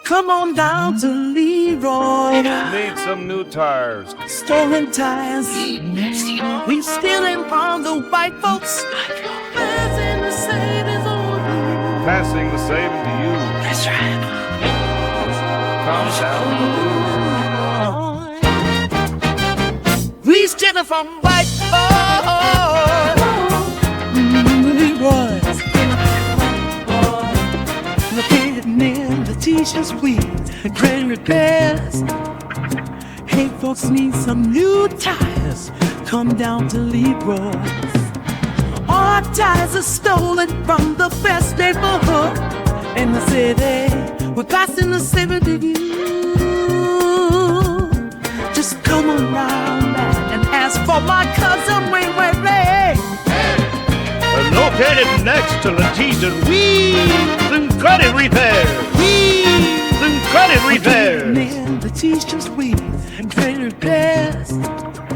Come on down to Leroy. Need some new tires. Stolen tires. We stealing from the white folks. Passing the savings on you. Passing the saving to you. That's right. Come down. We stealing from white folks. Leroy's. Getting in the t-shirts, we grand repairs. Hey, folks need some new tires. Come down to Leroy's. Our tires are stolen from the best neighborhood in the city. We're passing the saving to you. Just come around and ask for my cousin Wayne. Located next to Letitia's Wheels and Credit Repair. Wheels and Credit Repair. The t-shirts, wheels and credit repair.